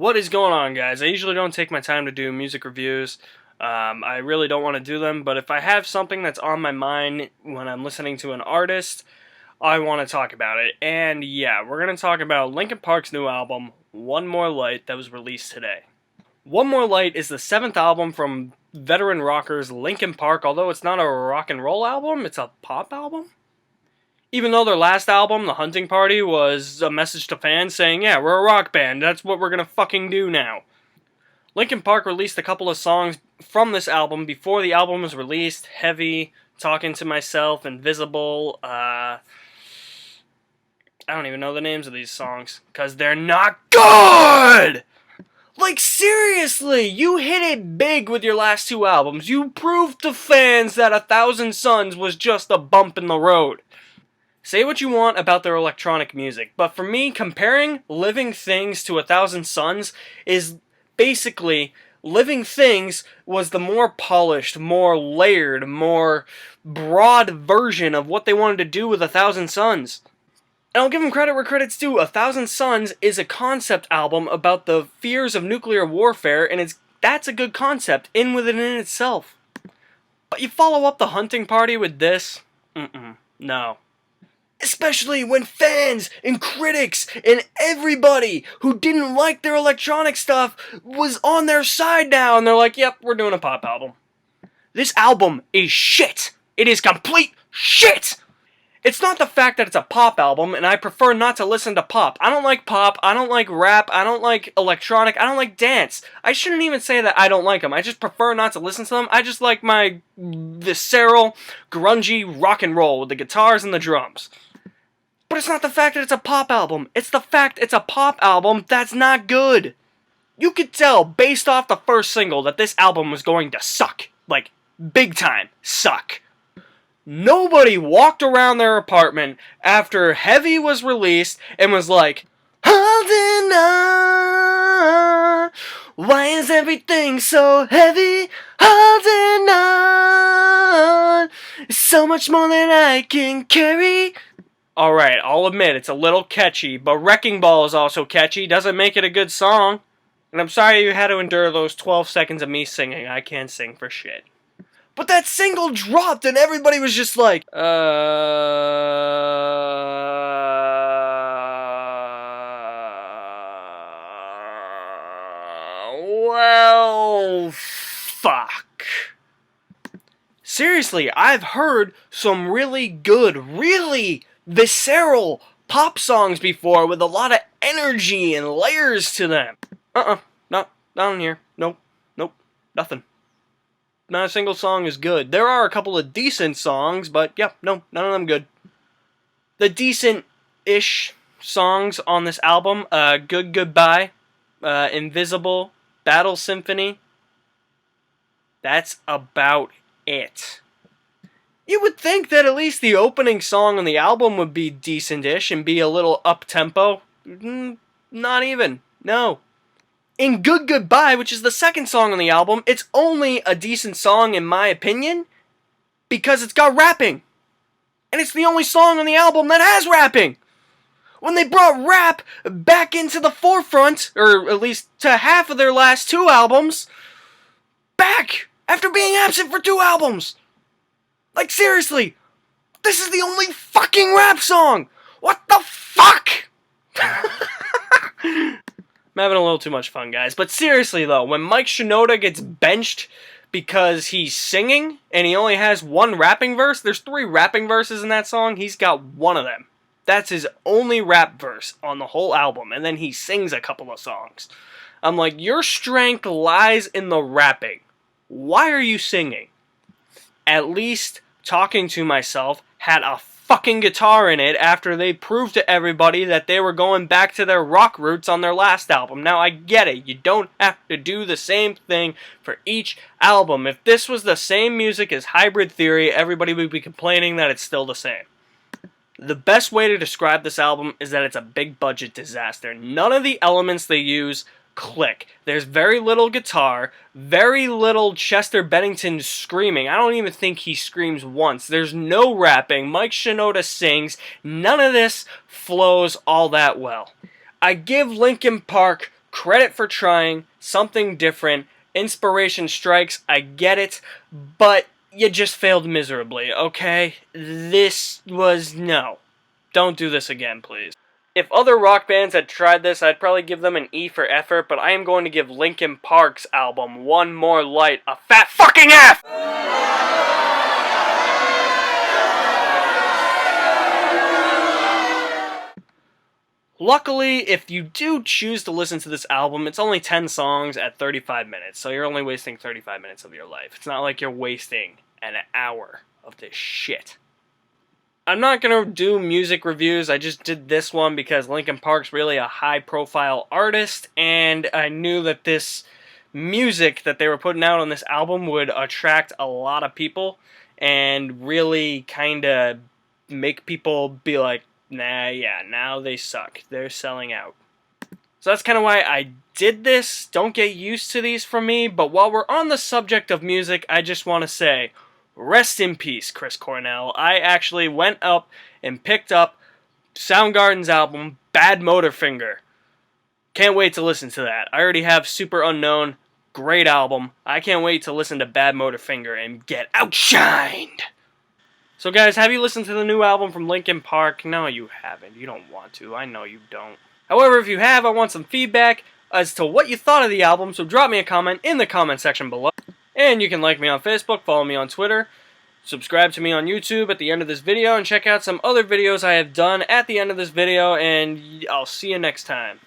What is going on, guys? I usually don't take my time to do music reviews. I really don't want to do them, but if I have something that's on my mind when I'm listening to an artist, I want to talk about it. And yeah, we're going to talk about Linkin Park's new album, One More Light, that was released today. One More Light is the 7th album from veteran rockers Linkin Park, although it's not a rock and roll album, it's a pop album. Even though their last album, The Hunting Party, was a message to fans saying, yeah, we're a rock band, that's what we're gonna fucking do now. Linkin Park released a couple of songs from this album before the album was released. Heavy, Talking to Myself, Invisible, I don't even know the names of these songs, because they're not good! Like, seriously, you hit it big with your last two albums. You proved to fans that 1,000 Suns was just a bump in the road. Say what you want about their electronic music, but for me, comparing Living Things to 1,000 Suns is basically, Living Things was the more polished, more layered, more broad version of what they wanted to do with 1,000 Suns. And I'll give them credit where credit's due. 1,000 Suns is a concept album about the fears of nuclear warfare, and that's a good concept in within itself. But you follow up The Hunting Party with this? No. Especially when fans and critics and everybody who didn't like their electronic stuff was on their side now, and they're like, yep, we're doing a pop album. This album is shit. It is complete shit. It's not the fact that it's a pop album, and I prefer not to listen to pop. I don't like pop, I don't like rap, I don't like electronic, I don't like dance. I shouldn't even say that I don't like them. I just prefer not to listen to them. I just like my visceral, grungy rock and roll with the guitars and the drums. But it's not the fact that it's a pop album. It's the fact it's a pop album that's not good. You could tell, based off the first single, that this album was going to suck. Like, big time suck. Nobody walked around their apartment after Heavy was released and was like, holding on, why is everything so heavy? Holding on, it's so much more than I can carry. Alright, I'll admit, it's a little catchy, but Wrecking Ball is also catchy, doesn't make it a good song. And I'm sorry you had to endure those 12 seconds of me singing, I can't sing for shit. But that single dropped and everybody was just like, well, fuck. Seriously, I've heard some really good, really visceral pop songs before with a lot of energy and layers to them. Not on here. Nope, nothing. Not a single song is good. There are a couple of decent songs, but yep, no, none of them good. The decent-ish songs on this album, Good Goodbye, Invisible, Battle Symphony, that's about it. You would think that at least the opening song on the album would be decent-ish and be a little up-tempo. Not even. No. In Good Goodbye, which is the second song on the album, it's only a decent song in my opinion because it's got rapping. And it's the only song on the album that has rapping. When they brought rap back into the forefront, or at least to half of their last two albums, back after being absent for 2 albums. Like, seriously, this is the only fucking rap song! What the fuck?! I'm having a little too much fun, guys. But seriously, though, when Mike Shinoda gets benched because he's singing, and he only has 1 rapping verse, there's 3 rapping verses in that song, he's got 1 of them. That's his only rap verse on the whole album, and then he sings a couple of songs. I'm like, your strength lies in the rapping. Why are you singing? At least Talking to Myself had a fucking guitar in it after they proved to everybody that they were going back to their rock roots on their last album. Now, I get it. You don't have to do the same thing for each album. If this was the same music as Hybrid Theory, everybody would be complaining that it's still the same. The best way to describe this album is that it's a big budget disaster. None of the elements they use click. There's very little guitar, very little Chester Bennington screaming. I don't even think he screams once. There's no rapping. Mike Shinoda sings. None of this flows all that well. I give Linkin Park credit for trying something different. Inspiration strikes, I get it, but you just failed miserably, okay? This was no. Don't do this again, please. If other rock bands had tried this, I'd probably give them an E for effort, but I am going to give Linkin Park's album, One More Light, a fat fucking F! Luckily, if you do choose to listen to this album, it's only 10 songs at 35 minutes, so you're only wasting 35 minutes of your life. It's not like you're wasting an hour of this shit. I'm not going to do music reviews, I just did this one because Linkin Park's really a high-profile artist, and I knew that this music that they were putting out on this album would attract a lot of people, and really kind of make people be like, nah, yeah, now they suck. They're selling out. So that's kind of why I did this. Don't get used to these from me, but while we're on the subject of music, I just want to say, rest in peace, Chris Cornell. I actually went up and picked up Soundgarden's album, Bad Motorfinger. Can't wait to listen to that. I already have Super Unknown, great album. I can't wait to listen to Bad Motorfinger and get outshined. So guys, have you listened to the new album from Linkin Park? No, you haven't. You don't want to. I know you don't. However, if you have, I want some feedback as to what you thought of the album, so drop me a comment in the comment section below. And you can like me on Facebook, follow me on Twitter, subscribe to me on YouTube at the end of this video, and check out some other videos I have done at the end of this video, and I'll see you next time.